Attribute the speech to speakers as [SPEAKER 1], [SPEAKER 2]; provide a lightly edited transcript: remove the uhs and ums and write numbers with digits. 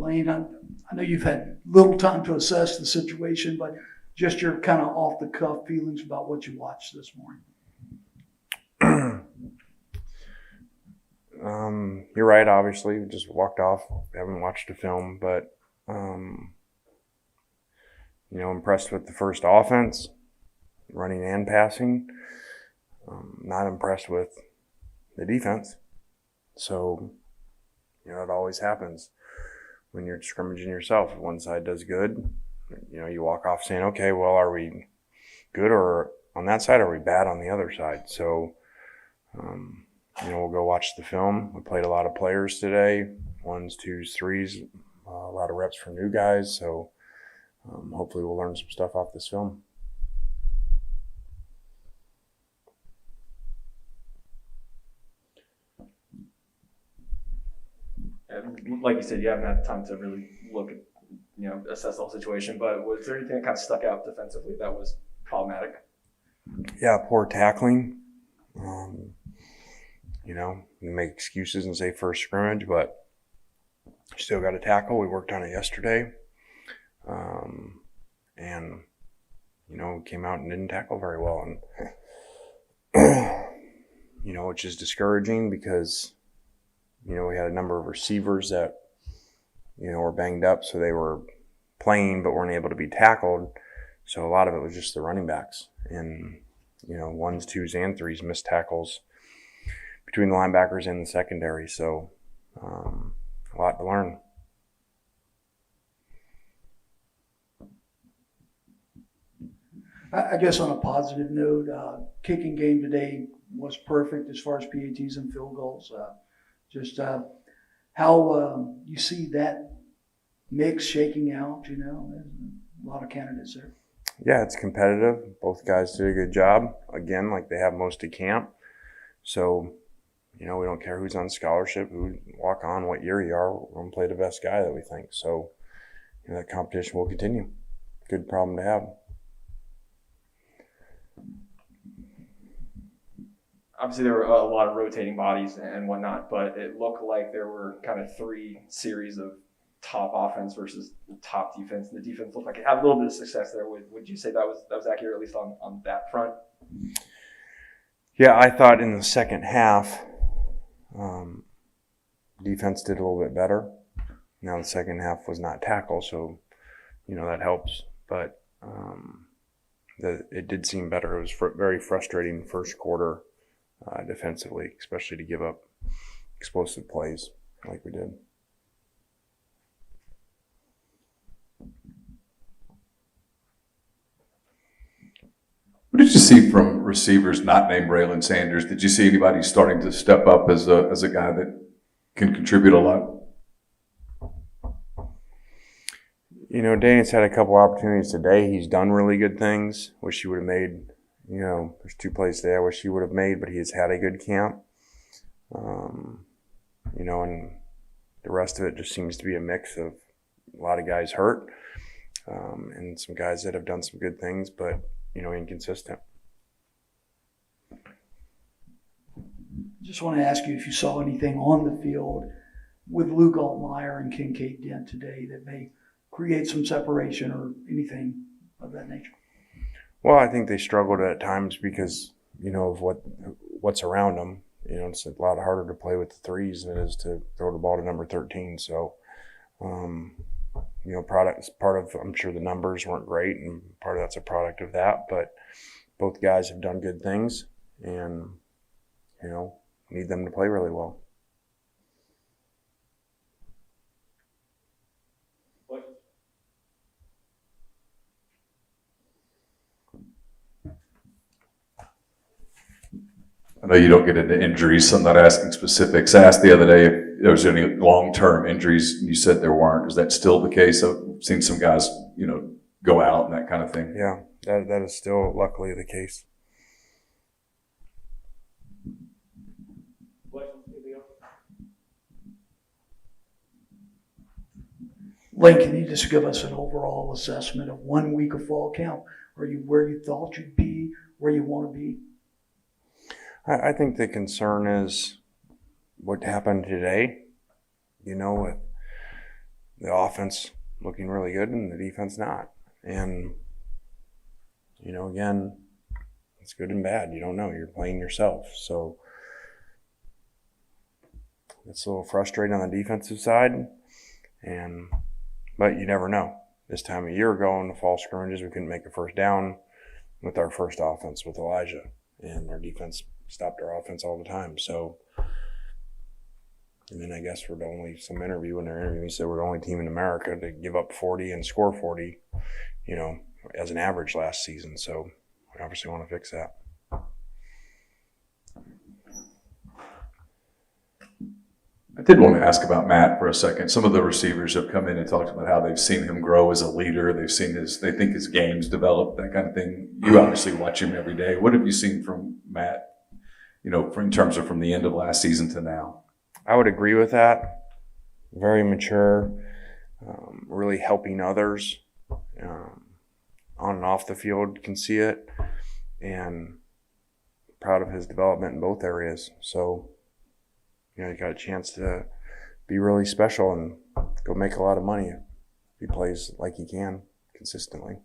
[SPEAKER 1] Lane, I know you've had little time to assess the situation, but just your kind of off the cuff feelings about what you watched this morning.
[SPEAKER 2] You're right, obviously. We just walked off, haven't watched the film, but, impressed with the first offense, running and passing. Not impressed with the defense. So, it always happens when you're scrimmaging yourself. If one side does good, you walk off saying, okay, well, are we good or on that side, or are we bad on the other side? So, we'll go watch the film. We played a lot of players today, 1s, 2s, 3s, a lot of reps for new guys. So hopefully we'll learn some stuff off this film.
[SPEAKER 3] Like you said, you haven't had time to really look at, assess the whole situation, but was there anything that kind of stuck out defensively that was problematic?
[SPEAKER 2] Yeah, poor tackling. You make excuses and say first scrimmage, but you still got to tackle. We worked on it yesterday. And came out and didn't tackle very well. And, which is discouraging because, we had a number of receivers that, were banged up. So they were playing but weren't able to be tackled. So a lot of it was just the running backs. And, 1s, 2s, and 3s missed tackles between the linebackers and the secondary. So a lot to learn.
[SPEAKER 1] I guess on a positive note, kicking game today was perfect as far as PATs and field goals. Just how you see that mix shaking out, there's a lot of candidates there.
[SPEAKER 2] Yeah, it's competitive. Both guys did a good job, again, like they have most of camp. So, we don't care who's on scholarship, who walk on, what year you are. We're going to play the best guy that we think. So, that competition will continue. Good problem to have.
[SPEAKER 3] Obviously, there were a lot of rotating bodies and whatnot, but it looked like there were kind of 3 series of top offense versus top defense. And the defense looked like it had a little bit of success there. Would you say that was accurate, at least on that front?
[SPEAKER 2] Yeah, I thought in the second half, defense did a little bit better. Now the second half was not tackle, so, that helps. But it did seem better. It was very frustrating first quarter defensively, especially to give up explosive plays like we did.
[SPEAKER 4] What did you see from receivers not named Braylon Sanders? Did you see anybody starting to step up as a guy that can contribute a lot?
[SPEAKER 2] Daniel's had a couple opportunities today. He's done really good things. Wish he would have made, there's 2 plays today I wish he would have made, but he has had a good camp. And the rest of it just seems to be a mix of a lot of guys hurt and some guys that have done some good things, but inconsistent.
[SPEAKER 1] Just want to ask you if you saw anything on the field with Luke Altmaier and Kincaid Dent today that may create some separation or anything of that nature.
[SPEAKER 2] Well, I think they struggled at times because, of what's around them. It's a lot harder to play with the 3s than it is to throw the ball to number 13. So, part of, I'm sure the numbers weren't great, and part of that's a product of that, but both guys have done good things and, need them to play really well.
[SPEAKER 4] I know you don't get into injuries, so I'm not asking specifics. I asked the other day if there was any long-term injuries. You said there weren't. Is that still the case? I've seen some guys, go out and that kind of thing.
[SPEAKER 2] Yeah, that is still luckily the case.
[SPEAKER 1] Lane, can you just give us an overall assessment of 1 week of fall camp? Are you where you thought you'd be, where you want to be?
[SPEAKER 2] I think the concern is what happened today, with the offense looking really good and the defense not. And, you know, again, it's good and bad. You don't know. You're playing yourself. So it's a little frustrating on the defensive side. But you never know. This time a year ago in the fall scrimmages, we couldn't make a first down with our first offense with Elijah. And our defense stopped our offense all the time. So, and then I guess we're the only, some interview when they're interviewing said we're the only team in America to give up 40 and score 40, you know, as an average last season. So we obviously want to fix that.
[SPEAKER 4] I did want to ask about Matt for a second. Some of the receivers have come in and talked about how they've seen him grow as a leader. They've seen they think his game's developed, that kind of thing. You obviously watch him every day. What have you seen from Matt, you know, in terms of from the end of last season to now?
[SPEAKER 2] I would agree with that. Very mature, really helping others on and off the field, can see it, and proud of his development in both areas. So, you know, he got a chance to be really special and go make a lot of money if he plays like he can consistently.